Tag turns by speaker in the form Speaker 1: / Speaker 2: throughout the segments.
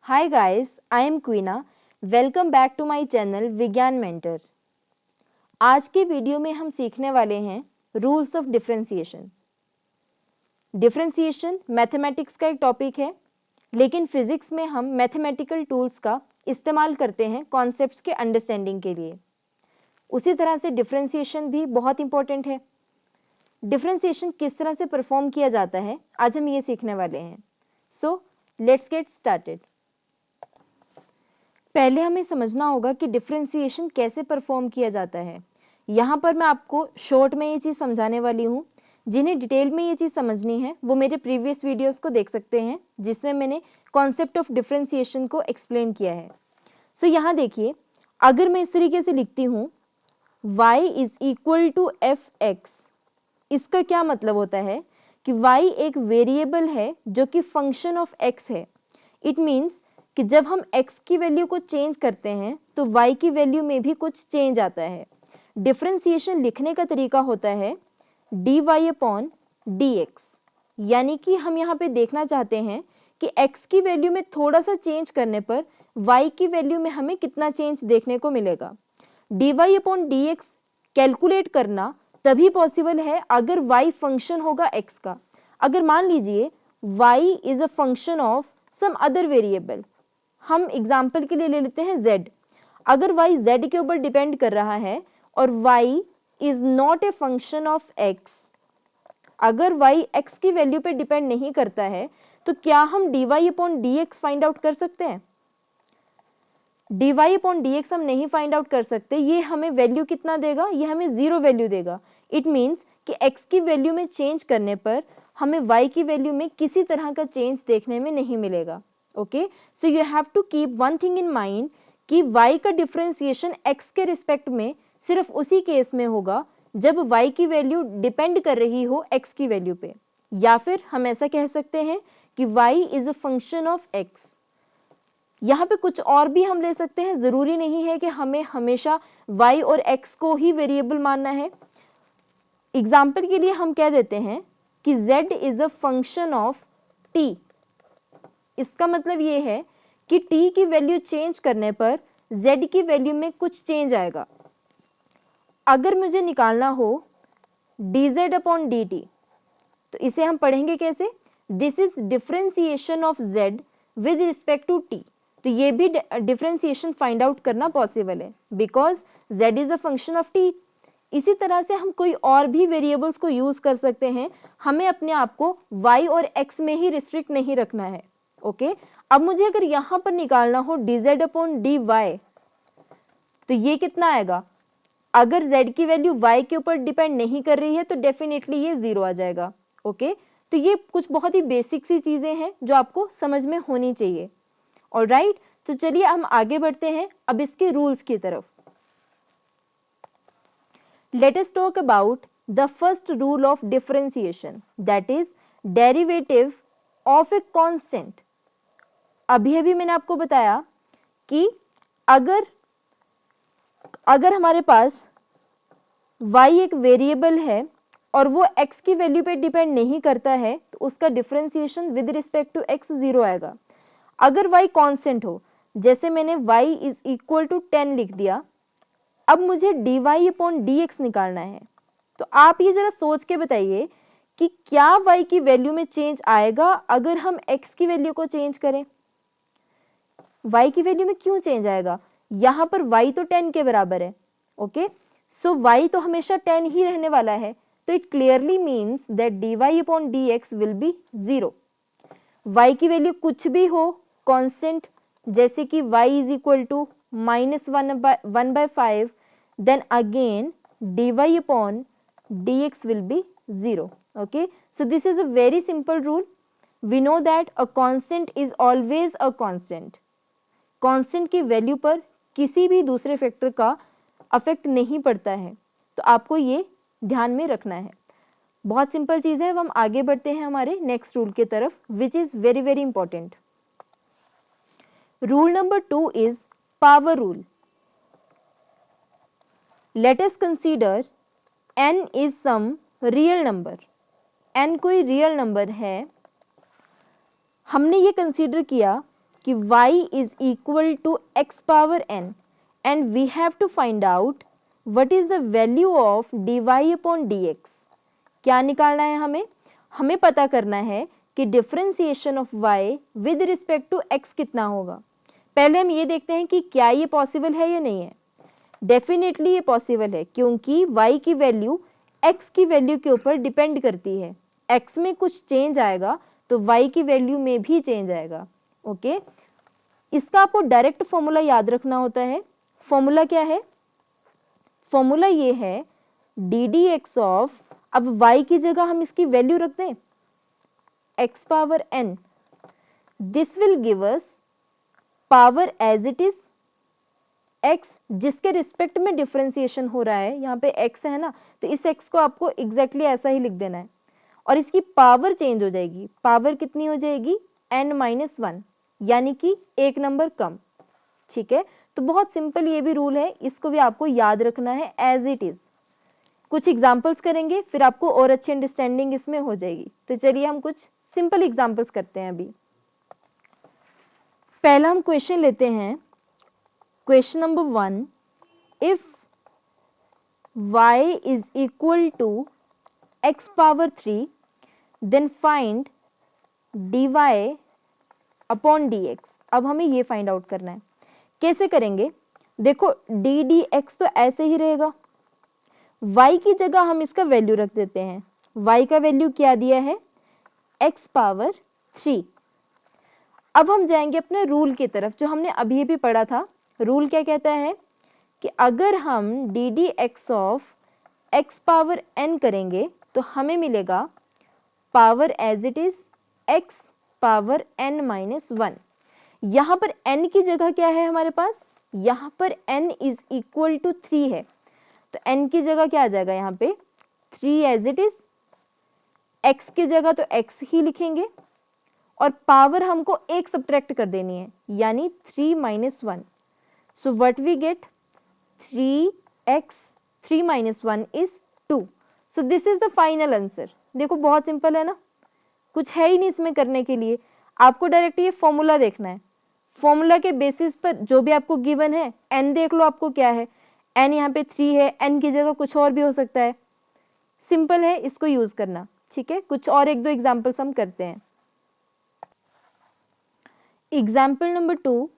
Speaker 1: Hi guys, I am Queena. Welcome back to my channel विज्ञान mentor. आज के video में हम सीखने वाले हैं rules of differentiation. Differentiation mathematics का एक टॉपिक है, लेकिन फिजिक्स में हम मैथमेटिकल टूल्स का इस्तेमाल करते हैं कॉन्सेप्ट्स के अंडरस्टैंडिंग के लिए। उसी तरह से डिफरेंशिएशन भी बहुत इंपॉर्टेंट है। डिफरेंशिएशन किस तरह से परफॉर्म किया जाता है, आज हम ये सीखने वाले हैं। So let's get started. पहले हमें समझना होगा कि डिफरेंशिएशन कैसे परफॉर्म किया जाता है। यहाँ पर मैं आपको शॉर्ट में ये चीज़ समझाने वाली हूँ। जिन्हें डिटेल में ये चीज़ समझनी है वो मेरे प्रीवियस वीडियोस को देख सकते हैं, जिसमें मैंने कॉन्सेप्ट ऑफ डिफरेंशिएशन को एक्सप्लेन किया है। सो यहाँ देखिए, अगर मैं इस तरीके से लिखती हूँ y is equal to F X, इसका क्या मतलब होता है कि y एक वेरिएबल है जो कि फंक्शन ऑफ x है। इट मीन्स कि जब हम x की वैल्यू को चेंज करते हैं तो y की वैल्यू में भी कुछ चेंज आता है। डिफरेंशिएशन लिखने का तरीका होता है dy अपॉन dx, यानी कि हम यहाँ पे देखना चाहते हैं कि x की वैल्यू में थोड़ा सा चेंज करने पर y की वैल्यू में हमें कितना चेंज देखने को मिलेगा। dy अपॉन dx कैलकुलेट करना तभी पॉसिबल है अगर y फंक्शन होगा x का। अगर मान लीजिए y is a function of some other variable, हम एग्जाम्पल के लिए ले लेते हैं z। अगर y z के ऊपर डिपेंड कर रहा है और y is not a function of x, अगर y x की वैल्यू पे डिपेंड नहीं करता है तो क्या हम dy upon dx find out कर सकते हैं? dy अपॉन dx हम नहीं फाइंड आउट कर सकते। ये हमें वैल्यू कितना देगा? ये हमें 0 वैल्यू देगा। इट मीन्स कि x की वैल्यू में चेंज करने पर हमें y की वैल्यू में किसी तरह का चेंज देखने में नहीं मिलेगा। Okay, so you have to keep one thing in mind कि y का डिफरेंशिएशन x के रिस्पेक्ट में सिर्फ उसी केस में होगा जब y की वैल्यू डिपेंड कर रही हो x की वैल्यू पे, या फिर हम ऐसा कह सकते हैं कि y is a function of x। यहाँ पे कुछ और भी हम ले सकते हैं, ज़रूरी नहीं है कि हमें हमेशा y और x को ही वेरिएबल मानना है। एग्जाम्पल के लिए हम कह देते हैं कि z is a function of t। इसका मतलब ये है कि t की वैल्यू चेंज करने पर z की वैल्यू में कुछ चेंज आएगा। अगर मुझे निकालना हो dz अपॉन dt, तो इसे हम पढ़ेंगे कैसे? This is differentiation of z with respect to t। तो ये भी डिफरेंशिएशन फाइंड आउट करना पॉसिबल है because z is a function of t। इसी तरह से हम कोई और भी वेरिएबल्स को यूज कर सकते हैं। हमें अपने आप को y और x में ही रिस्ट्रिक्ट नहीं रखना है। ओके, अब मुझे अगर यहाँ पर निकालना हो dz अपॉन dy, तो ये कितना आएगा? अगर z की वैल्यू y के ऊपर डिपेंड नहीं कर रही है तो डेफिनेटली ये 0 आ जाएगा। ओके, तो ये कुछ बहुत ही बेसिक सी चीज़ें हैं जो आपको समझ में होनी चाहिए। ऑलराइट, तो चलिए हम आगे बढ़ते हैं अब इसके रूल्स की तरफ। Let us talk about the first rule of differentiation, that is derivative of a constant. अभी मैंने आपको बताया कि अगर हमारे पास y एक वेरिएबल है और वो x की वैल्यू पे डिपेंड नहीं करता है तो उसका differentiation with respect to x 0 आएगा। अगर y कांस्टेंट हो, जैसे मैंने y इज इक्वल टू 10 लिख दिया, अब मुझे dy अपॉन dx निकालना है। तो आप ये जरा सोच के बताइए कि क्या y की वैल्यू में चेंज आएगा अगर हम x की वैल्यू को चेंज करें? y की वैल्यू में क्यों चेंज आएगा? यहाँ पर y तो 10 के बराबर है। ओके, सो y तो हमेशा 10 ही रहने वाला है, तो it clearly means that dy upon dx will be 0। y की वैल्यू कुछ भी हो कांस्टेंट, जैसे कि y is equal to -1/5, then again dy upon dx will be 0। Okay, so this is a very simple rule. We know that a constant is always a constant. Constant की value पर किसी भी दूसरे factor का affect नहीं पड़ता है, तो आपको ये ध्यान में रखना है। बहुत सिंपल चीज़ है। अब हम आगे बढ़ते हैं हमारे नेक्स्ट रूल की तरफ, which is very very important. Rule number 2 is power rule. Let us consider n is some real number. n कोई रियल नंबर है। हमने ये कंसीडर किया कि y is equal to x power n and we have to find out what is the value of dy upon dx। क्या निकालना है हमें? हमें पता करना है कि differentiation of y with respect to x कितना होगा। पहले हम ये देखते हैं कि क्या ये पॉसिबल है या नहीं है। डेफिनेटली ये पॉसिबल है, क्योंकि y की वैल्यू x की वैल्यू के ऊपर डिपेंड करती है। x में कुछ चेंज आएगा तो y की वैल्यू में भी चेंज आएगा। ओके, इसका आपको डायरेक्ट फॉर्मूला याद रखना होता है। फॉर्मूला क्या है? फॉर्मूला ये है डी डी एक्स ऑफ, अब y की जगह हम इसकी वैल्यू रख दें x power n, this will give us power as it is x, जिसके रिस्पेक्ट में डिफरेंशिएशन हो रहा है, यहाँ पे x है ना, तो इस x को आपको एग्जैक्टली ऐसा ही लिख देना है और इसकी पावर चेंज हो जाएगी। पावर कितनी हो जाएगी? n-1, यानी कि एक नंबर कम। ठीक है, तो बहुत सिंपल ये भी रूल है, इसको भी आपको याद रखना है एज इट इज। कुछ एग्जाम्पल्स करेंगे फिर आपको और अच्छी अंडरस्टैंडिंग इसमें हो जाएगी। तो चलिए हम कुछ सिंपल एग्जाम्पल्स करते हैं। अभी पहला हम क्वेश्चन लेते हैं, question number 1, if y is equal to x power 3 then find dy upon dx। अब हमें ये फाइंड आउट करना है। कैसे करेंगे? देखो डी डी एक्स तो ऐसे ही रहेगा, y की जगह हम इसका वैल्यू रख देते हैं। y का वैल्यू क्या दिया है? x power 3। अब हम जाएंगे अपने रूल की तरफ, जो हमने अभी भी पढ़ा था। रूल क्या कहता है कि अगर हम D D x of x power n करेंगे तो हमें मिलेगा power as it is x power n-1। यहाँ पर n की जगह क्या है हमारे पास? यहाँ पर n इज इक्वल टू 3 है, तो n की जगह क्या आ जाएगा? यहाँ पे 3 एज इट इज, x की जगह तो x ही लिखेंगे और पावर हमको एक सब्ट्रैक्ट कर देनी है, यानी 3-1। So what we get? 3x 3-1 is 2। So this is the final answer. देखो बहुत सिंपल है ना, कुछ है ही नहीं इसमें करने के लिए। आपको डायरेक्ट ये फॉर्मूला देखना है, फॉर्मूला के बेसिस पर जो भी आपको गिवन है, n देख लो आपको क्या है, n यहाँ पे 3 है, n की जगह कुछ और भी हो सकता है। सिंपल है, इसको यूज करना। ठीक है, कुछ और एक दो एग्जाम्पल्स हम करते हैं। Example number 2,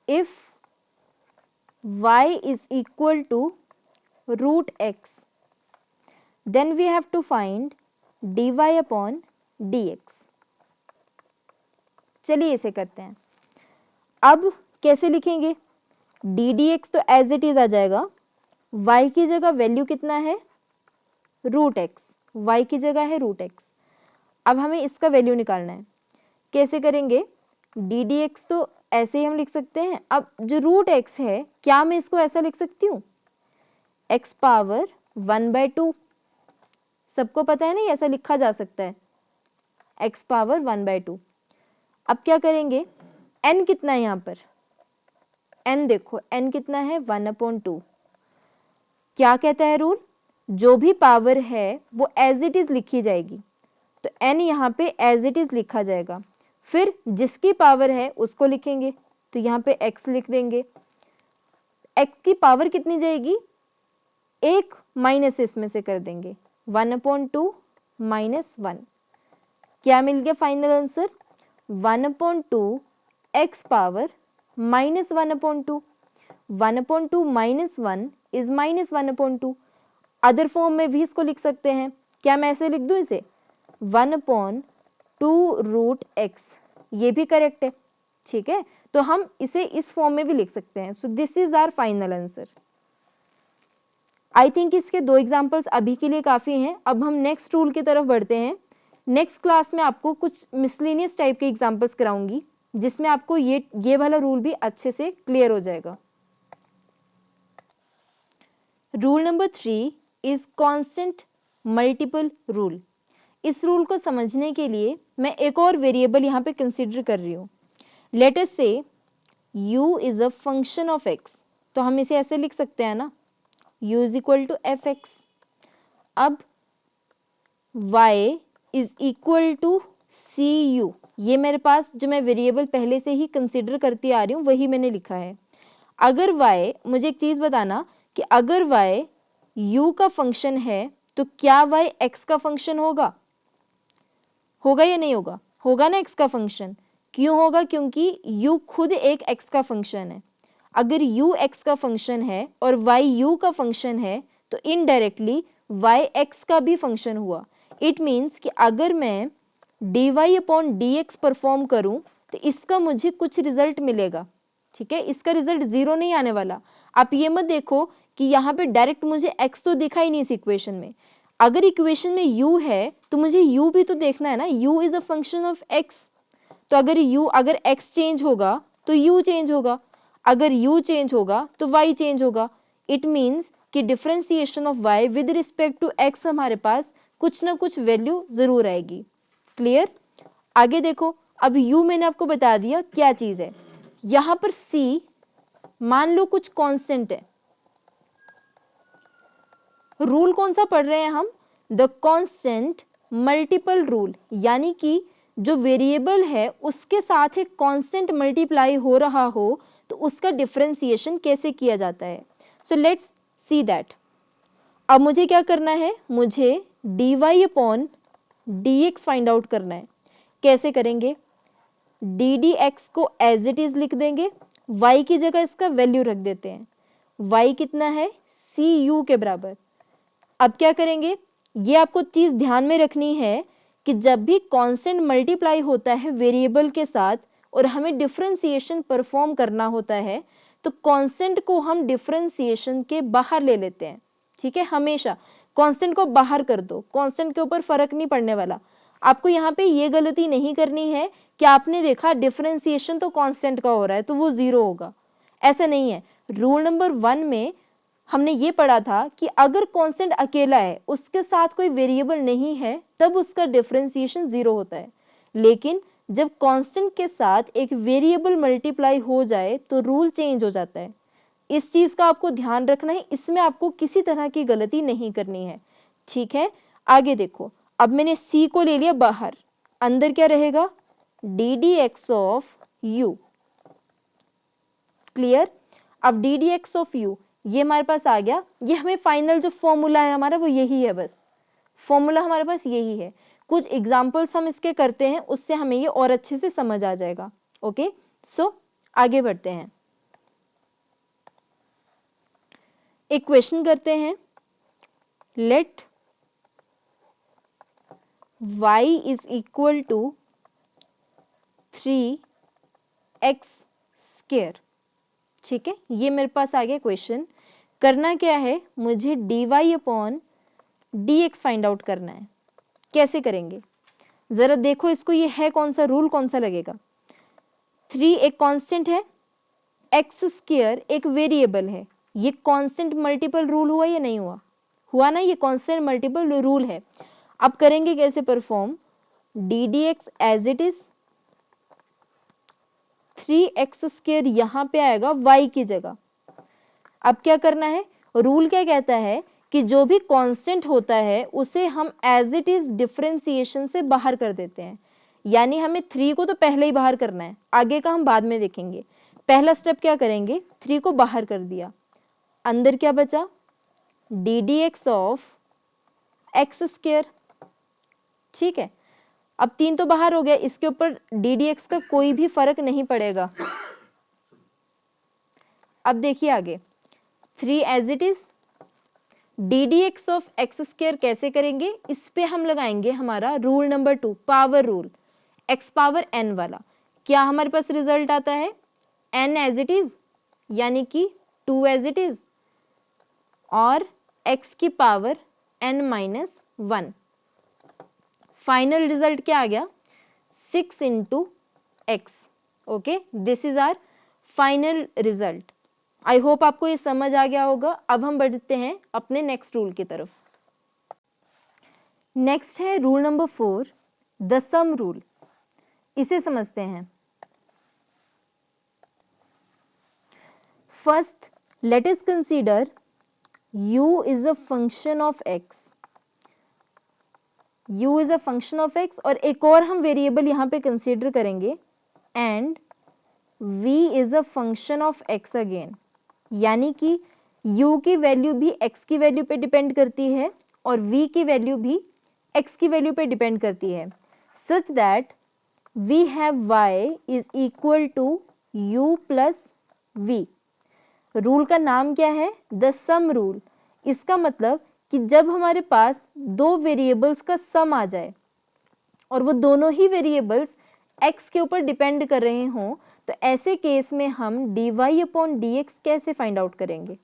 Speaker 1: if y is equal to root x then we have to find dy upon dx। चलिए इसे करते हैं। अब कैसे लिखेंगे? डी डी एक्स तो एज इट इज आ जाएगा, y की जगह वैल्यू कितना है? रूट एक्स, y की जगह है रूट एक्स। अब हमें इसका वैल्यू निकालना है। कैसे करेंगे? डी डी एक्स तो ऐसे ही हम लिख सकते हैं। अब जो रूट एक्स है, क्या मैं इसको ऐसा लिख सकती हूँ? x पावर 1/2, सबको पता है ना ऐसा लिखा जा सकता है, x पावर 1/2। अब क्या करेंगे? n कितना है यहाँ पर? n देखो n कितना है? 1/2। क्या कहता है रूल? जो भी पावर है वो एज इट इज लिखी जाएगी, तो n यहाँ पे एज इट इज लिखा जाएगा। फिर जिसकी पावर है उसको लिखेंगे, तो यहाँ पे x लिख देंगे। x की पावर कितनी जाएगी? एक माइनस इसमें से कर देंगे, 1/2 -1। क्या मिल गया final answer? 1/2 x power -1/2। 1/2 -1 is -1/2। Other form में भी इसको लिख सकते हैं। क्या मैं ऐसे लिख दूं इसे? 1/2 रूट एक्स, ये भी करेक्ट है। ठीक है, तो हम इसे इस फॉर्म में भी लिख सकते हैं। So this is our final answer. I think इसके 2 एग्जाम्पल्स अभी के लिए काफ़ी हैं। अब हम नेक्स्ट रूल की तरफ बढ़ते हैं। नेक्स्ट क्लास में आपको कुछ मिसलिनियस टाइप के एग्जाम्पल्स कराऊंगी, जिसमें आपको ये वाला रूल भी अच्छे से क्लियर हो जाएगा। Rule number 3 is constant multiple rule. इस रूल को समझने के लिए मैं एक और वेरिएबल यहाँ पे कंसिडर कर रही हूँ। लेट अस से u is a function of x, तो हम इसे ऐसे लिख सकते हैं ना, u is equal to F X. अब y is equal to C U, ये मेरे पास जो मैं वेरिएबल पहले से ही कंसिडर करती आ रही हूँ वही मैंने लिखा है। अगर y, मुझे एक चीज़ बताना कि अगर y u का फंक्शन है तो क्या y x का फंक्शन होगा? होगा या नहीं होगा? होगा ना x का फंक्शन। क्यों होगा? क्योंकि u खुद एक x का फंक्शन है। अगर u x का फंक्शन है और y u का फंक्शन है तो इनडायरेक्टली y x का भी फंक्शन हुआ। इट मीन्स कि अगर मैं dy अपॉन dx परफॉर्म करूं तो इसका मुझे कुछ रिजल्ट मिलेगा, ठीक है। इसका रिजल्ट जीरो नहीं आने वाला। आप ये मत देखो कि यहाँ पे डायरेक्ट मुझे x तो दिखा ही नहीं इस इक्वेशन में। अगर इक्वेशन में u है तो मुझे u भी तो देखना है ना, u is a function of x। तो अगर x चेंज होगा तो u चेंज होगा, अगर u चेंज होगा तो y चेंज होगा। इट मीन्स कि differentiation of y with respect to x हमारे पास कुछ ना कुछ वैल्यू जरूर आएगी। क्लियर? आगे देखो, अब u मैंने आपको बता दिया क्या चीज है। यहां पर c मान लो कुछ कांस्टेंट है। रूल कौन सा पढ़ रहे हैं हम? द कांस्टेंट मल्टीपल रूल, यानी कि जो वेरिएबल है उसके साथ एक कांस्टेंट मल्टीप्लाई हो रहा हो तो उसका डिफरेंशिएशन कैसे किया जाता है। So let's see that. अब मुझे क्या करना है? मुझे dy upon dx find out करना है। कैसे करेंगे? ddx को एज इट इज लिख देंगे, y की जगह इसका वैल्यू रख देते हैं। y कितना है? cu के बराबर। अब क्या करेंगे? ये आपको चीज ध्यान में रखनी है कि जब भी कांस्टेंट मल्टीप्लाई होता है वेरिएबल के साथ और हमें डिफरेंशिएशन परफॉर्म करना होता है तो कांस्टेंट को हम डिफरेंशिएशन के बाहर ले लेते हैं, ठीक है। हमेशा कांस्टेंट को बाहर कर दो, कांस्टेंट के ऊपर फर्क नहीं पड़ने वाला। आपको यहाँ पे ये गलती नहीं करनी है कि आपने देखा डिफरेंशिएशन तो कांस्टेंट का हो रहा है तो वो जीरो होगा, ऐसा नहीं है। रूल नंबर 1 में हमने ये पढ़ा था कि अगर कांस्टेंट अकेला है, उसके साथ कोई वेरिएबल नहीं है, तब उसका डिफरेंशिएशन जीरो होता है। लेकिन जब कांस्टेंट के साथ एक वेरिएबल मल्टीप्लाई हो जाए तो रूल चेंज हो जाता है। इस चीज का आपको ध्यान रखना है, इसमें आपको किसी तरह की गलती नहीं करनी है, ठीक है। आगे देखो, अब मैंने c को ले लिया बाहर, अंदर क्या रहेगा? ddx of u। क्लियर? अब ddx ऑफ u ये हमारे पास आ गया। ये हमें फाइनल जो फॉर्मूला है हमारा वो यही है, बस फॉर्मूला हमारे पास यही है। कुछ एग्जाम्पल्स हम इसके करते हैं, उससे हमें ये और अच्छे से समझ आ जाएगा। ओके, सो आगे बढ़ते हैं, एक क्वेश्चन करते हैं। Let y is equal to 3x square, ठीक है। ये मेरे पास आ गया क्वेश्चन। करना क्या है? मुझे dy upon dx find out करना है। कैसे करेंगे जरा देखो इसको, ये है कौन सा रूल, कौन सा लगेगा? 3 एक कांस्टेंट है, x स्क्वायर एक वेरिएबल है। ये कांस्टेंट मल्टीपल रूल हुआ या नहीं हुआ? हुआ ना, ये कांस्टेंट मल्टीपल रूल है। अब करेंगे कैसे perform? ddx as it is, 3x square यहाँ पे आएगा y की जगह। अब क्या करना है? रूल क्या कहता है कि जो भी कांस्टेंट होता है उसे हम एज इट इज डिफरेंशिएशन से बाहर कर देते हैं। यानी हमें 3 को तो पहले ही बाहर करना है, आगे का हम बाद में देखेंगे। पहला स्टेप क्या करेंगे? 3 को बाहर कर दिया, अंदर क्या बचा? ddx ऑफ x स्क्वायर, ठीक है। अब 3 तो बाहर हो गया, इसके ऊपर ddx का कोई भी फर्क नहीं पड़ेगा। अब देखिए आगे, 3 as it is, ddx of x square कैसे करेंगे? इस पे हम लगाएंगे हमारा rule number 2, power rule, x power n वाला। क्या हमारे पास रिजल्ट आता है? n एज इट इज, यानी कि 2 एज इट इज, और x की power n minus 1। Final result क्या आ गया? 6 into x। Okay, this is our final result. I hope आपको ये समझ आ गया होगा। अब हम बढ़ते हैं अपने नेक्स्ट रूल की तरफ। नेक्स्ट है rule number 4, the sum rule. इसे समझते हैं। First let us consider u is a function of x। u is a function of x, और एक और हम वेरिएबल यहाँ पे कंसीडर करेंगे, and v is a function of x again, यानी कि u की वैल्यू भी x की वैल्यू पे डिपेंड करती है और v की वैल्यू भी x की वैल्यू पे डिपेंड करती है, such that we have y is equal to u plus v। Rule का नाम क्या है? The sum rule. इसका मतलब कि जब हमारे पास दो वेरिएबल्स का सम आ जाए और वो दोनों ही वेरिएबल्स x के ऊपर डिपेंड कर रहे हों, तो ऐसे केस में हम dy अपॉन dx कैसे फाइंड आउट करेंगे?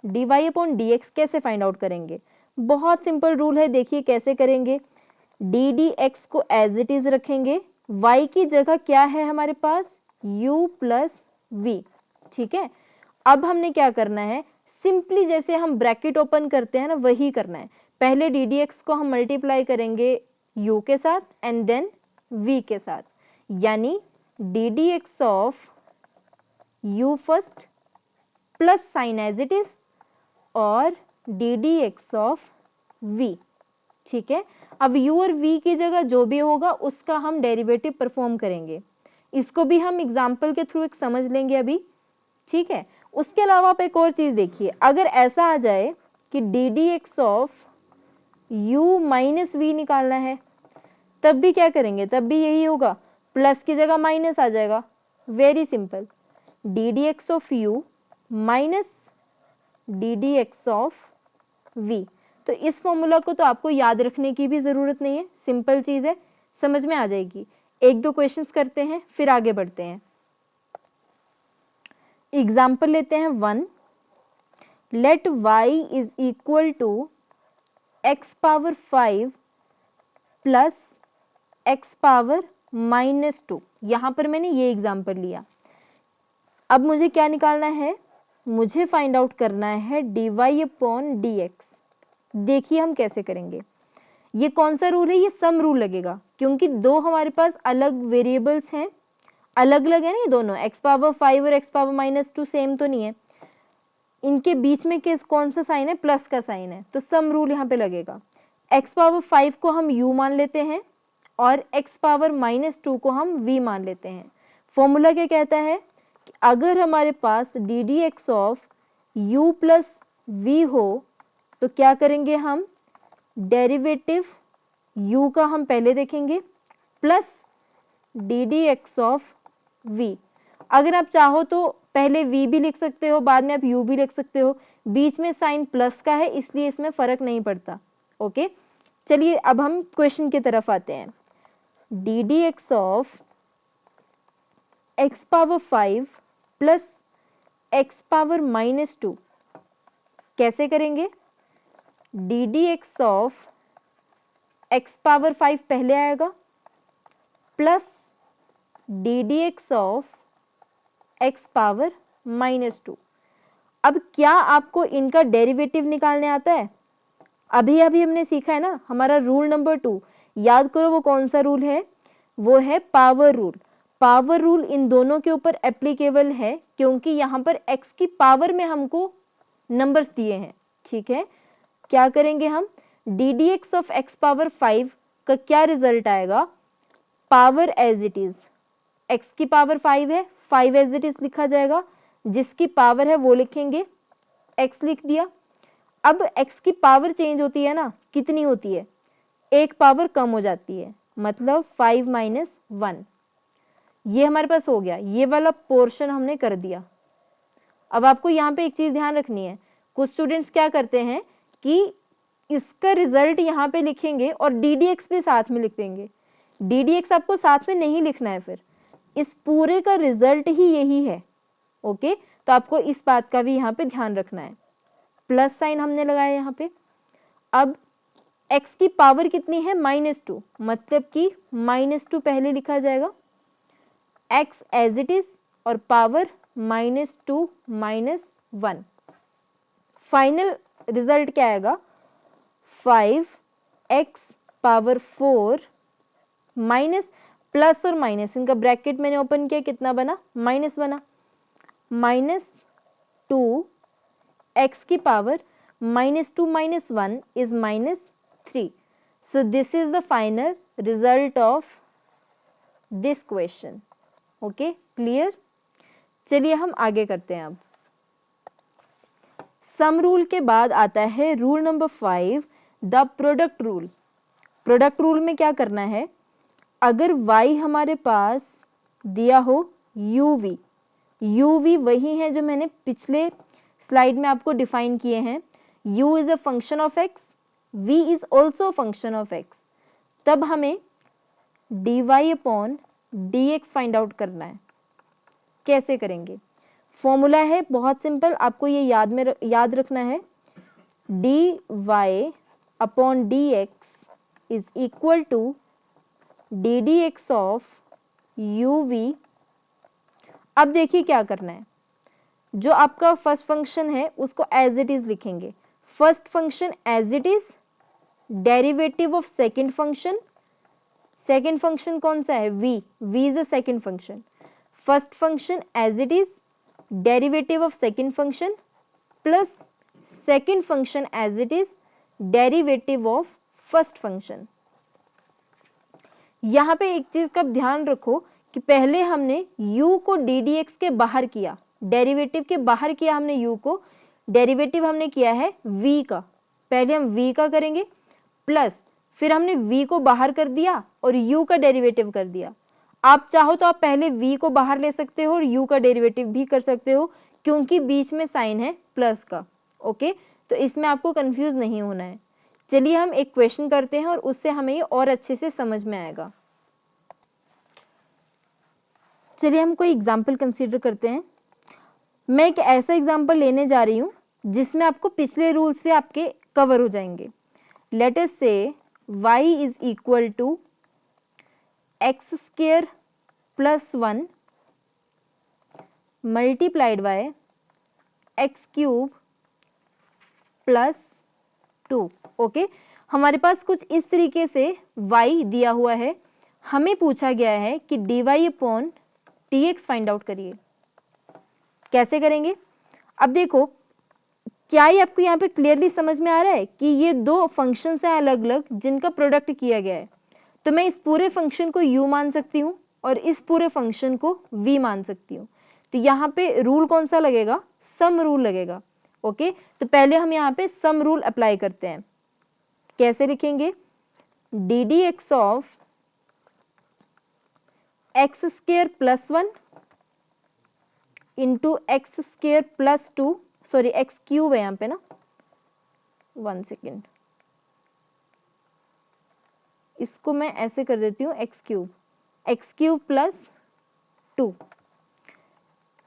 Speaker 1: dy अपॉन dx कैसे फाइंड आउट करेंगे? बहुत सिंपल रूल है, देखिए कैसे करेंगे। d dx को एज इट इज रखेंगे, y की जगह क्या है हमारे पास? u प्लस v, ठीक है। अब हमने क्या करना है, सिंपली जैसे हम ब्रैकेट ओपन करते हैं ना, वही करना है। पहले डी डी एक्स को हम मल्टीप्लाई करेंगे u के साथ एंड देन v के साथ, यानी d D x of u first plus sine as it is और d D x of v, ठीक है। अब u और v की जगह जो भी होगा उसका हम डेरिवेटिव परफॉर्म करेंगे। इसको भी हम एग्जाम्पल के थ्रू एक समझ लेंगे अभी, ठीक है। उसके अलावा आप एक और चीज देखिए, अगर ऐसा आ जाए कि D D x of u minus V निकालना है, तब भी क्या करेंगे? तब भी यही होगा, प्लस की जगह माइनस आ जाएगा। Very simple, D D x of u minus D D x of v। तो इस फॉर्मूला को तो आपको याद रखने की भी जरूरत नहीं है, सिंपल चीज है, समझ में आ जाएगी। एक दो क्वेश्चंस करते हैं फिर आगे बढ़ते हैं। एग्जाम्पल लेते हैं 1, let y is equal to x power 5 plus x power -2। यहाँ पर मैंने ये एग्जाम्पल लिया। अब मुझे क्या निकालना है? मुझे फाइंड आउट करना है dy अपॉन dx। देखिए हम कैसे करेंगे। ये कौन सा रूल है? ये सम रूल लगेगा, क्योंकि दो हमारे पास अलग वेरिएबल्स हैं, अलग अलग है ना ये दोनों, x पावर 5 और x पावर -2 सेम तो नहीं है, इनके बीच में कौन सा साइन है? प्लस का साइन है, तो सम रूल यहाँ पे लगेगा। x पावर 5 को हम u मान लेते हैं और x पावर -2 को हम v मान लेते हैं। फॉर्मूला क्या कहता है कि अगर हमारे पास d D x of u plus v हो तो क्या करेंगे हम? डेरिवेटिव u का हम पहले देखेंगे plus D D x of v। अगर आप चाहो तो पहले v भी लिख सकते हो, बाद में आप u भी लिख सकते हो, बीच में साइन प्लस का है इसलिए इसमें फर्क नहीं पड़ता। ओके, चलिए अब हम क्वेश्चन की तरफ आते हैं। D D x of x power 5 plus x power -2 कैसे करेंगे? D D x of x power 5 पहले आएगा plus D D x of x power -2। अब क्या आपको इनका डेरिवेटिव निकालने आता है? अभी अभी हमने सीखा है ना हमारा रूल नंबर 2, याद करो वो कौन सा रूल है? वो है power rule. Power rule in दोनों के ऊपर एप्लीकेबल है, क्योंकि यहाँ पर x की पावर में हमको नंबर्स दिए हैं, ठीक है। क्या करेंगे हम? D D x of x power 5 का क्या रिजल्ट आएगा? Power as it is, x की पावर 5 है, 5 एज इट इज लिखा जाएगा, जिसकी पावर है वो लिखेंगे, x लिख दिया। अब x की पावर चेंज होती है ना, कितनी होती है? एक पावर कम हो जाती है, मतलब 5 - 1। ये हमारे पास हो गया, ये वाला पोर्शन हमने कर दिया। अब आपको यहाँ पे एक चीज ध्यान रखनी है, कुछ स्टूडेंट्स क्या करते हैं कि इसका रिजल्ट यहाँ पे लिखेंगे और डी डी एक्स भी साथ में लिख देंगे। डी डी एक्स आपको साथ में नहीं लिखना है, फिर इस पूरे का रिजल्ट ही यही है। ओके, तो आपको इस बात का भी यहाँ पे ध्यान रखना है। प्लस साइन हमने लगाया यहाँ पे। अब x की पावर कितनी है? -2, मतलब कि -2 पहले लिखा जाएगा, x एज इट इज और पावर -2 - 1। फाइनल रिजल्ट क्या आएगा? 5x पावर 4 माइनस, प्लस और माइनस इनका ब्रैकेट मैंने ओपन किया, कितना बना? माइनस बना, -2 x की power -2 - 1 is -3। So this is the final result of this question. Okay, clear? चलिए हम आगे करते हैं अब। सम रूल के बाद आता है rule number 5, the product rule. Product rule में क्या करना है, अगर y हमारे पास दिया हो uv, uv वही है जो मैंने पिछले स्लाइड में आपको डिफाइन किए हैं, u is a function of x, v is also function of x, तब हमें dy upon dx find out करना है। कैसे करेंगे, फॉर्मूला है बहुत सिंपल, आपको ये याद रखना है, dy upon dx is equal to ddx of uv। अब देखिए क्या करना है, जो आपका फर्स्ट फंक्शन है उसको एज इट इज लिखेंगे। First function as it is, derivative of second function, second function कौन सा है v, v is a second function, first function as it is, derivative of second function plus second function as it is, derivative of first function. यहाँ पे एक चीज का ध्यान रखो कि पहले हमने u को ddx के बाहर किया, डेरिवेटिव के बाहर किया हमने u को, डेरिवेटिव हमने किया है v का, पहले हम v का करेंगे प्लस फिर हमने v को बाहर कर दिया और u का डेरिवेटिव कर दिया। आप चाहो तो आप पहले v को बाहर ले सकते हो और u का डेरिवेटिव भी कर सकते हो, क्योंकि बीच में साइन है प्लस का। ओके, तो इसमें आपको कंफ्यूज नहीं होना है। चलिए हम एक क्वेश्चन करते हैं और उससे हमें ये और अच्छे से समझ में आएगा। चलिए हम कोई एग्जाम्पल कंसीडर करते हैं। मैं एक ऐसा एग्जाम्पल लेने जा रही हूँ जिसमें आपको पिछले रूल्स भी आपके कवर हो जाएंगे। Late us say y is equal to X square plus 1 multiplied by X cube plus 2। Okay, हमारे पास कुछ इस तरीके से y दिया हुआ है, हमें पूछा गया है कि dy upon dx find out करिए। कैसे करेंगे, अब देखो क्या ये आपको यहाँ पे क्लियरली समझ में आ रहा है कि ये दो फंक्शंस हैं अलग अलग जिनका प्रोडक्ट किया गया है। तो मैं इस पूरे फंक्शन को u मान सकती हूँ और इस पूरे फंक्शन को v मान सकती हूँ। तो यहाँ पे रूल कौन सा लगेगा, सम रूल लगेगा। ओके, तो पहले हम यहाँ पे सम रूल अप्लाई करते हैं। कैसे लिखेंगे, ddx of x square plus 1 into x square plus 2, sorry x cube है यहाँ पे ना, 1 सेकेंड, इसको मैं ऐसे कर देती हूँ एक्स क्यूब प्लस 2।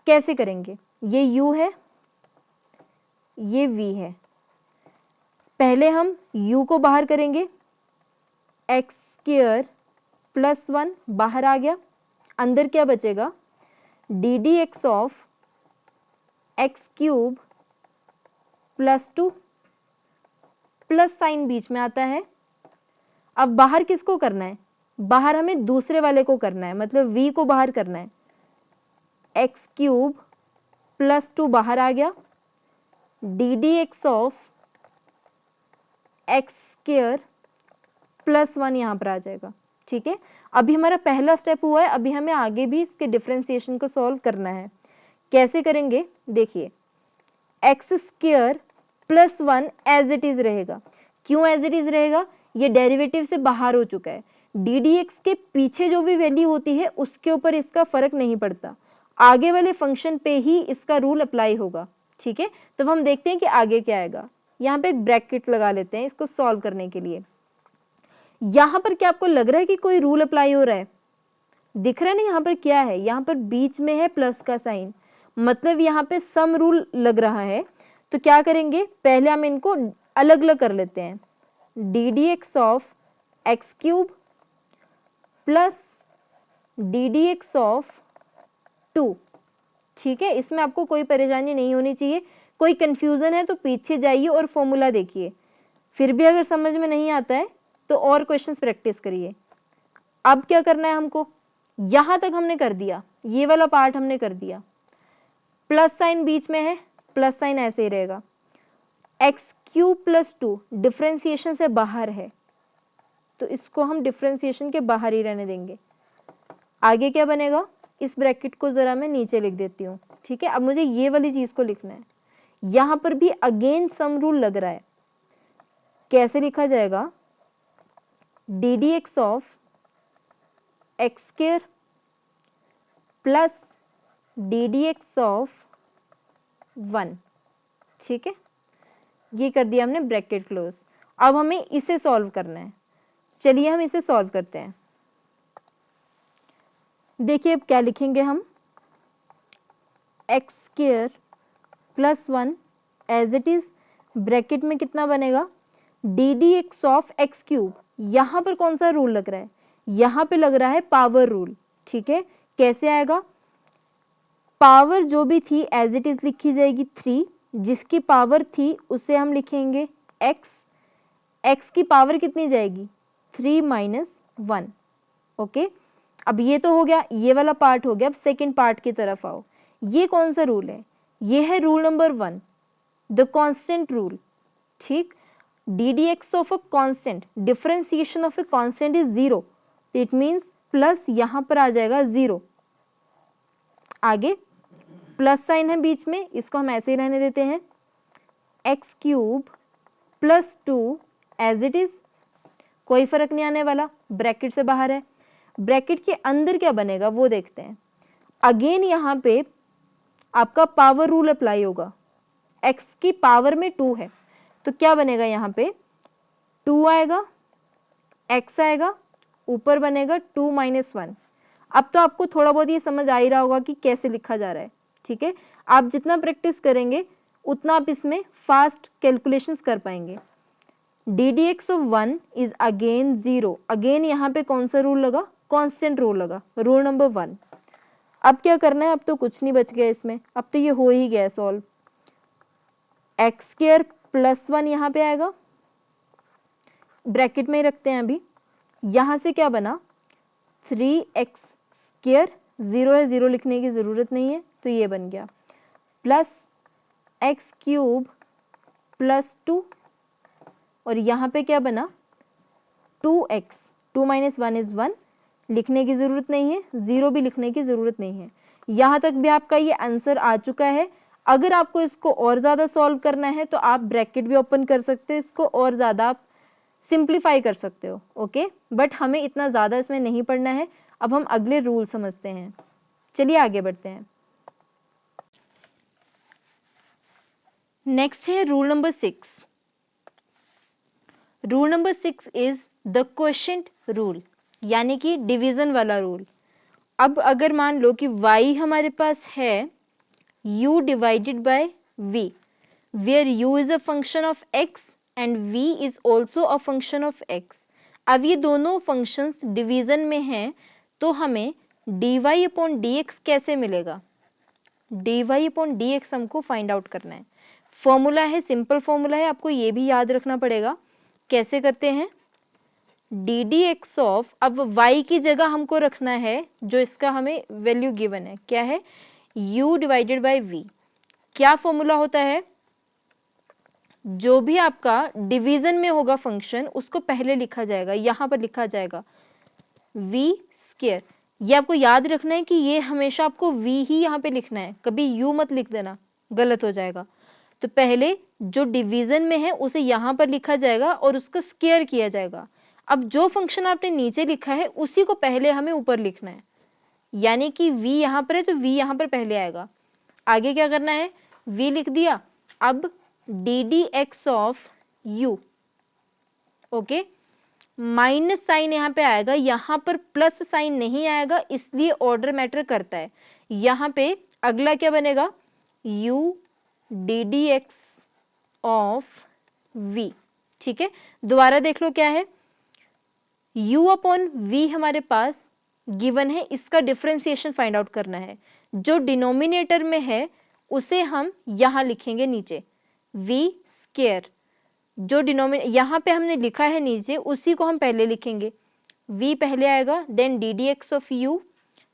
Speaker 1: कैसे करेंगे, ये u है ये v है, पहले हम u को बाहर करेंगे, एक्स स्क्वायर प्लस 1 बाहर आ गया, अंदर क्या बचेगा, ddx of x cube plus 2, plus sine बीच में आता है। अब बाहर किसको करना है, बाहर हमें दूसरे वाले को करना है, मतलब v को बाहर करना है, एक्स क्यूब प्लस 2 बाहर आ गया, ddx of x square plus 1 यहाँ पर आ जाएगा। ठीक है, अभी हमारा पहला स्टेप हुआ है, अभी हमें आगे भी इसके डिफरेंशिएशन को सॉल्व करना है। कैसे करेंगे, देखिए X square plus 1 as it is रहेगा। क्यों एज इट इज रहेगा, ये डेरिवेटिव से बाहर हो चुका है, ddx के पीछे जो भी वैल्यू होती है उसके ऊपर इसका फर्क नहीं पड़ता, आगे वाले फंक्शन पे ही इसका रूल अप्लाई होगा। ठीक है, तो हम देखते हैं कि आगे क्या आएगा। यहाँ पे एक ब्रैकेट लगा लेते हैं इसको सॉल्व करने के लिए। यहाँ पर क्या आपको लग रहा है कि कोई रूल अप्लाई हो रहा है, दिख रहा है ना, यहाँ पर क्या है, यहाँ पर बीच में है प्लस का साइन, मतलब यहाँ पे सम रूल लग रहा है। तो क्या करेंगे, पहले हम इनको अलग अलग कर लेते हैं, ddx of x cube plus ddx of 2। ठीक है, इसमें आपको कोई परेशानी नहीं होनी चाहिए, कोई कंफ्यूजन है तो पीछे जाइए और फॉर्मूला देखिए, फिर भी अगर समझ में नहीं आता है तो और क्वेश्चंस प्रैक्टिस करिए। अब क्या करना है हमको, यहां तक हमने कर दिया, ये वाला पार्ट हमने कर दिया, प्लस साइन बीच में है, प्लस साइन ऐसे ही रहेगा, एक्स क्यूब प्लस 2 डिफरेंशिएशन से बाहर है, तो इसको हम डिफरेंशिएशन के बाहर ही रहने देंगे। आगे क्या बनेगा, इस ब्रैकेट को ज़रा मैं नीचे लिख देती हूँ, ठीक है। अब मुझे ये वाली चीज़ को लिखना है। यहाँ पर भी अगेन सम रूल लग रहा है। कैसे लिखा जाएगा, D D x of x square plus D D x of 1, ठीक है। ये कर दिया हमने ब्रैकेट क्लोज। अब हमें इसे सॉल्व करना है। चलिए हम इसे सॉल्व करते हैं। देखिए अब क्या लिखेंगे हम, X square plus 1 as it is, bracket में कितना बनेगा, D D x of x cube. यहाँ पर कौन सा रूल लग रहा है, यहाँ पे लग रहा है पावर रूल, ठीक है। कैसे आएगा, पावर जो भी थी एज इट इज लिखी जाएगी 3, जिसकी पावर थी उसे हम लिखेंगे x, x की पावर कितनी जाएगी 3 माइनस 1, ओके। अब ये तो हो गया, ये वाला पार्ट हो गया। अब सेकेंड पार्ट की तरफ आओ। ये कौन सा रूल है, ये है rule number 1, the constant rule, ठीक। D D x of a constant, differentiation of a constant is 0, it means plus यहाँ पर आ जाएगा 0। आगे प्लस साइन है बीच में, इसको हम ऐसे ही रहने देते हैं, X cube plus 2 as it is, कोई फर्क नहीं आने वाला, ब्रैकेट से बाहर है। ब्रैकेट के अंदर क्या बनेगा वो देखते हैं। अगेन यहाँ पे आपका पावर रूल अप्लाई होगा, x की पावर में 2 है तो क्या बनेगा, यहाँ पे 2 आएगा, x आएगा, ऊपर बनेगा 2 माइनस 1। अब तो आपको थोड़ा बहुत ये समझ आ ही रहा होगा कि कैसे लिखा जा रहा है, ठीक है। आप जितना प्रैक्टिस करेंगे उतना आप इसमें फास्ट कैलकुलेशंस कर पाएंगे। D D x of 1 is again 0, again यहाँ पे कौन सा रूल लगा, कांस्टेंट रूल लगा, रूल नंबर 1। अब क्या करना है, अब तो कुछ नहीं बच गया इसमें, अब तो ये हो ही गया सॉल्व। एक्स स्क्वायर प्लस 1 यहाँ पे आएगा, ब्रैकेट में ही रखते हैं अभी। यहाँ से क्या बना, 3x स्क्वायर, 0 है, 0 लिखने की ज़रूरत नहीं है तो ये बन गया, प्लस एक्स क्यूब प्लस 2, और यहाँ पे क्या बना 2x, 2 माइनस 1 इज 1, लिखने की ज़रूरत नहीं है, 0 भी लिखने की ज़रूरत नहीं है। यहाँ तक भी आपका ये आंसर आ चुका है। अगर आपको इसको और ज़्यादा सॉल्व करना है तो आप ब्रैकेट भी ओपन कर सकते हो, इसको और ज़्यादा आप सिंप्लीफाई कर सकते हो, ओके। बट हमें इतना ज़्यादा इसमें नहीं पढ़ना है। अब हम अगले रूल समझते हैं, चलिए आगे बढ़ते हैं। नेक्स्ट है rule number 6। Rule number 6 is the quotient rule, यानी कि डिवीजन वाला रूल। अब अगर मान लो कि y हमारे पास है u divided by v, where u is a function of x and v is also a function of x। अब ये दोनों फंक्शंस डिवीजन में हैं तो हमें dy अपॉन dx कैसे मिलेगा, dy अपॉन dx हमको फाइंड आउट करना है। फॉर्मूला है, सिंपल फॉर्मूला है, आपको ये भी याद रखना पड़ेगा। कैसे करते हैं, डी डी एक्स ऑफ, अब y की जगह हमको रखना है जो इसका हमें वैल्यू गिवन है, क्या है u डिवाइडेड बाय v। क्या फॉर्मूला होता है, जो भी आपका डिवीजन में होगा फंक्शन उसको पहले लिखा जाएगा, यहाँ पर लिखा जाएगा v स्क्वायर। ये आपको याद रखना है कि ये हमेशा आपको v ही यहाँ पे लिखना है, कभी u मत लिख देना, गलत हो जाएगा। तो पहले जो डिवीजन में है उसे यहाँ पर लिखा जाएगा और उसका स्क्वायर किया जाएगा। अब जो फंक्शन आपने नीचे लिखा है उसी को पहले हमें ऊपर लिखना है, यानी कि v यहाँ पर है तो v यहाँ पर पहले आएगा। आगे क्या करना है, v लिख दिया, अब D D x of u, okay, minus sign यहाँ पे आएगा, यहाँ पर प्लस साइन नहीं आएगा, इसलिए ऑर्डर मैटर करता है। यहाँ पे अगला क्या बनेगा, u D D x of v, ठीक है। दोबारा देख लो क्या है, u अपॉन v हमारे पास गिवन है, इसका डिफरेंशिएशन फाइंड आउट करना है। जो डिनोमिनेटर में है उसे हम यहाँ लिखेंगे नीचे, v स्क्वायर। जो यहाँ पे हमने लिखा है नीचे उसी को हम पहले लिखेंगे, v पहले आएगा, then D D x of u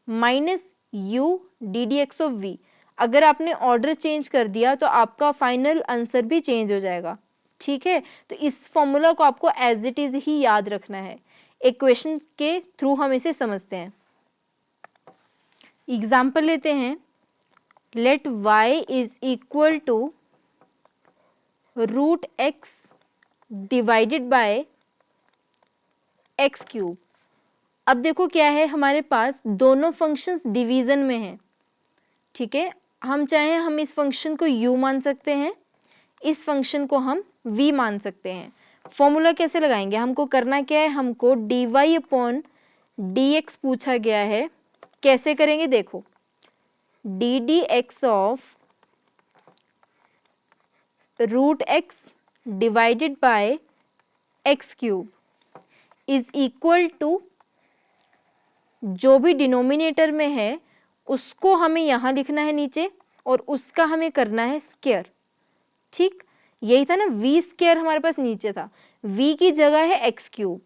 Speaker 1: minus u D D x of v। अगर आपने ऑर्डर चेंज कर दिया तो आपका फाइनल आंसर भी चेंज हो जाएगा, ठीक है। तो इस फॉर्मूला को आपको एज इट इज ही याद रखना है। एक क्वेश्चन के थ्रू हम इसे समझते हैं। एग्जाम्पल लेते हैं, let y is equal to root x divided by X cube. अब देखो क्या है, हमारे पास दोनों फंक्शंस डिवीजन में हैं, ठीक है। हम चाहें हम इस फंक्शन को u मान सकते हैं, इस फंक्शन को हम v मान सकते हैं। फॉर्मूला कैसे लगाएंगे, हमको करना क्या है, हमको dy अपॉन dx पूछा गया है, कैसे करेंगे देखो, D D x of root X divided by X cube is equal to, जो भी डिनोमिनेटर में है उसको हमें यहाँ लिखना है नीचे और उसका हमें करना है स्क्वायर, ठीक। यही था ना, v स्क्वायर हमारे पास नीचे था, v की जगह है एक्स क्यूब,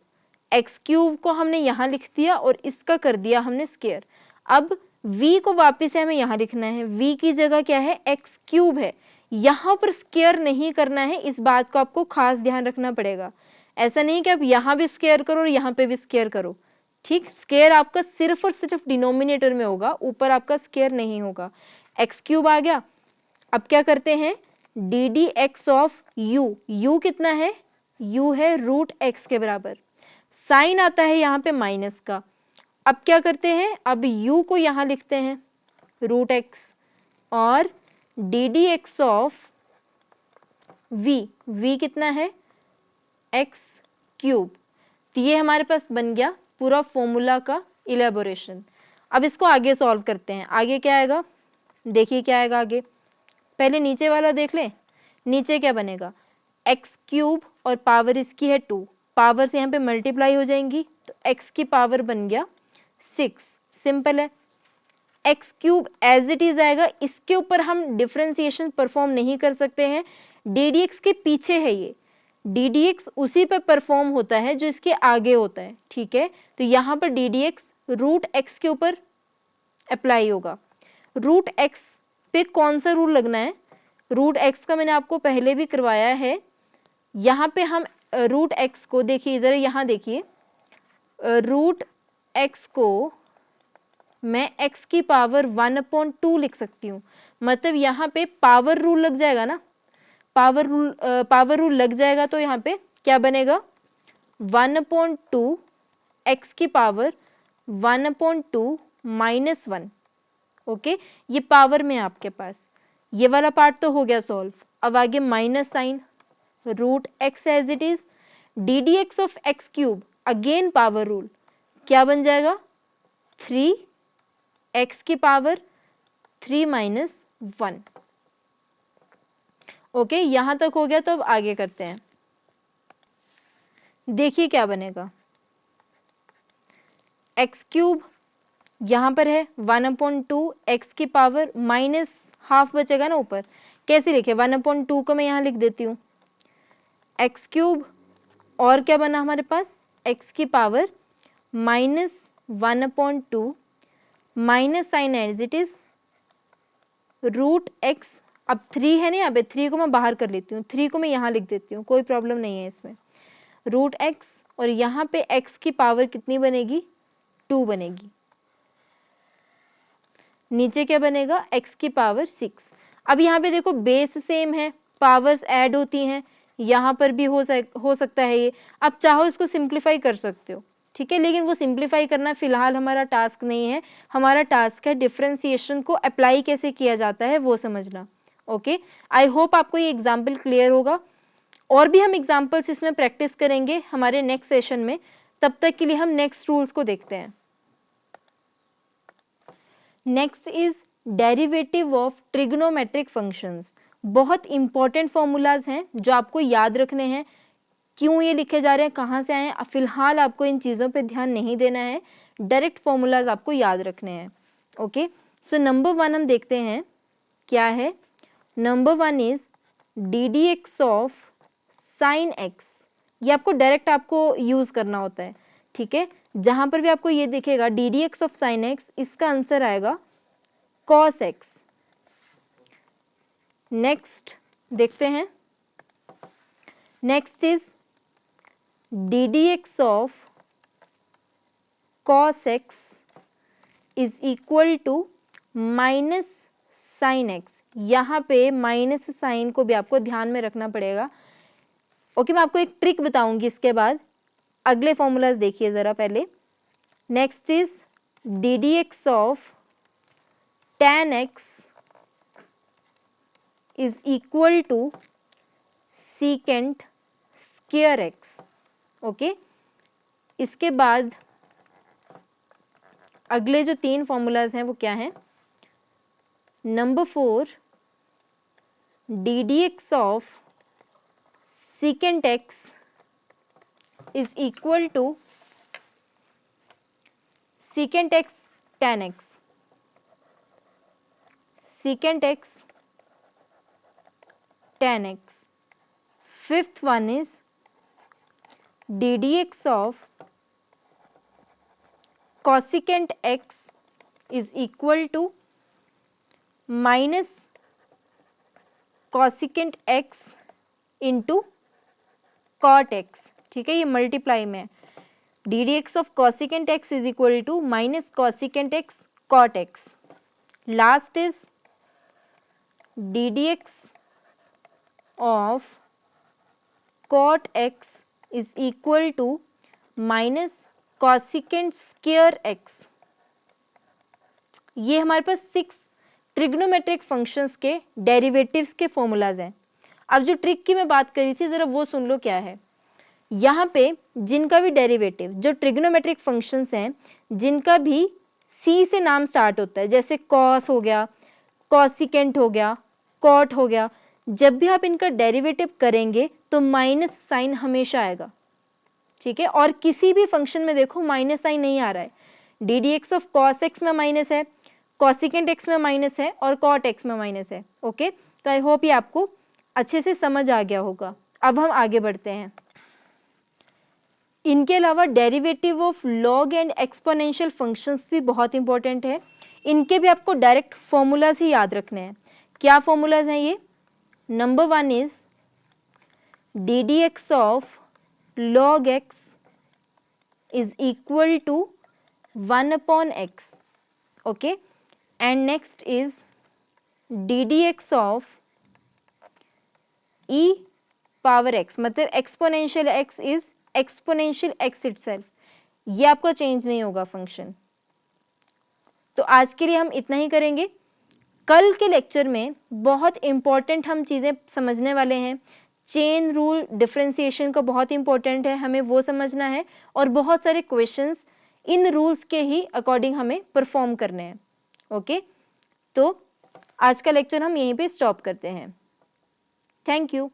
Speaker 1: एक्स क्यूब को हमने यहाँ लिख दिया और इसका कर दिया हमने स्क्वायर। अब v को वापस से हमें यहाँ लिखना है, v की जगह क्या है, एक्स क्यूब है, यहाँ पर स्क्वायर नहीं करना है, इस बात को आपको खास ध्यान रखना पड़ेगा। ऐसा नहीं कि आप यहाँ भी स्क्वायर करो और यहाँ पे भी स्क्वायर करो, ठीक। स्क्वायर आपका सिर्फ और सिर्फ डिनोमिनेटर में होगा, ऊपर आपका स्क्वायर नहीं होगा। एक्स क्यूब आ गया। अब क्या करते हैं, D D x of you, you कितना है, यू है रूट एक्स के बराबर, साइन आता है यहाँ पे माइनस का। अब क्या करते हैं, अब u को यहाँ लिखते हैं रूट एक्स और d D x of v, v कितना है एक्स क्यूब। तो ये हमारे पास बन गया पूरा फॉर्मूला का इलेबोरेशन। अब इसको आगे सॉल्व करते हैं, आगे क्या आएगा, देखिए क्या आएगा आगे। पहले नीचे वाला देख लें, नीचे क्या बनेगा, एक्स क्यूब और पावर इसकी है 2, पावर से यहाँ पे मल्टीप्लाई हो जाएंगी तो x की पावर बन गया 6, सिंपल है। X cube as it is आएगा, इसके ऊपर हम डिफरेंशिएशन परफॉर्म नहीं कर सकते हैं, डी डी एक्स के पीछे है ये, डी डी एक्स उसी पर परफॉर्म होता है जो इसके आगे होता है, ठीक है। तो यहाँ पर D D X root X के ऊपर अप्लाई होगा। रूट एक्स पे कौन सा रूल लगना है, रूट एक्स का मैंने आपको पहले भी करवाया है। यहाँ पे हम रूट एक्स को देखिए, जरा यहाँ देखिए, रूट एक्स को मैं x की पावर 1/2 लिख सकती हूँ, मतलब यहाँ पे पावर रूल लग जाएगा ना, पावर रूल लग जाएगा तो यहाँ पे क्या बनेगा, 1/2 x की पावर 1/2 -1, ओके। ये पावर में आपके पास, ये वाला पार्ट तो हो गया सॉल्व। अब आगे minus sign, root X as it is, D D x of x cube, again power rule, क्या बन जाएगा 3x की पावर 3 - 1, ओके। यहां तक हो गया। तो अब आगे करते हैं, देखिए क्या बनेगा, एक्स क्यूब यहां पर है 1/2, x की पावर -½ बचेगा ना ऊपर, कैसे लिखे, 1/2 को मैं यहां लिख देती हूँ एक्स क्यूब, और क्या बना हमारे पास, x की power -1/2 minus sign as it is root X. अब 3 है ना यहाँ पे, 3 को मैं बाहर कर लेती हूँ, 3 को मैं यहाँ लिख देती हूँ, कोई प्रॉब्लम नहीं है इसमें, रूट एक्स, और यहाँ पे x की पावर कितनी बनेगी, 2 बनेगी, नीचे क्या बनेगा, x की पावर 6। अब यहाँ पे देखो बेस सेम है, पावर्स ऐड होती हैं, यहाँ पर भी हो सकता है ये। अब चाहो इसको सिंप्लीफाई कर सकते हो, ठीक है, लेकिन वो सिंप्लीफाई करना फिलहाल हमारा टास्क नहीं है, हमारा टास्क है डिफरेंशिएशन को अप्लाई कैसे किया जाता है वो समझना, ओके। आई होप आपको ये एग्जाम्पल क्लियर होगा, और भी हम एग्जाम्पल्स इसमें प्रैक्टिस करेंगे हमारे नेक्स्ट सेशन में। तब तक के लिए हम नेक्स्ट रूल्स को देखते हैं। Next is derivative of trigonometric functions. बहुत इंपॉर्टेंट फॉर्मूलाज हैं जो आपको याद रखने हैं, क्यों ये लिखे जा रहे हैं, कहाँ से आए हैं, फिलहाल आपको इन चीज़ों पे ध्यान नहीं देना है, डायरेक्ट फॉर्मूलाज आपको याद रखने हैं, ओके। सो नंबर 1 हम देखते हैं क्या है, number 1 is D D x of sine x, ये आपको डायरेक्ट आपको यूज करना होता है, ठीक है। जहां पर भी आपको ये दिखेगा D D x of sine X, इसका आंसर आएगा कॉस एक्स। नेक्स्ट देखते हैं, next is D D x of cos x is equal to minus sine x। यहाँ पे माइनस साइन को भी आपको ध्यान में रखना पड़ेगा। ओके, मैं आपको एक ट्रिक बताऊंगी इसके बाद। अगले फॉर्मूलाज देखिए ज़रा पहले। Next is D D x of tan x is equal to secant square x। Okay, इसके बाद अगले जो 3 फॉर्मूलाज हैं वो क्या हैं? Number 4 D D x of secant x is equal to secant x tan x। secant x tan x। Fifth one is ddx of cosecant x is equal to minus cosecant x into cot x। ठीक है, ये multiply में ddx of cosecant x is equal to minus cosecant x cot x। Last is ddx of cot x is equal to minus cosecant square x। ये हमारे पास 6 trigonometric functions के derivatives के formulas हैं। अब जो ट्रिक की मैं बात करी थी ज़रा वो सुन लो क्या है। यहाँ पे जिनका भी डेरिवेटिव, जो ट्रिग्नोमेट्रिक फंक्शंस हैं जिनका भी c से नाम स्टार्ट होता है, जैसे cos हो गया, cosecant हो गया, cot हो गया, जब भी आप इनका डेरिवेटिव करेंगे तो माइनस साइन हमेशा आएगा। ठीक है, और किसी भी फंक्शन में देखो माइनस साइन नहीं आ रहा है। D D x of cos x में माइनस है, कॉसिकेंट एक्स में माइनस है और कॉट एक्स में माइनस है। ओके, तो आई होप ये आपको अच्छे से समझ आ गया होगा। अब हम आगे बढ़ते हैं। इनके अलावा derivative of log and exponential functions भी बहुत इंपॉर्टेंट है। इनके भी आपको डायरेक्ट फॉर्मूलाज ही याद रखने हैं। क्या फॉर्मूलाज हैं ये? Number 1 is D D x of log x is equal to 1 upon x. Okay, and next is D D x of e power x, मतलब exponential x is exponential x itself. ये आपका change नहीं होगा function. तो आज के लिए हम इतना ही करेंगे। कल के लेक्चर में बहुत इंपॉर्टेंट हम चीज़ें समझने वाले हैं। चेन रूल डिफरेंशिएशन का बहुत इंपॉर्टेंट है, हमें वो समझना है, और बहुत सारे क्वेश्चंस इन रूल्स के ही अकॉर्डिंग हमें परफॉर्म करने हैं। ओके, तो आज का लेक्चर हम यहीं पे स्टॉप करते हैं। Thank you.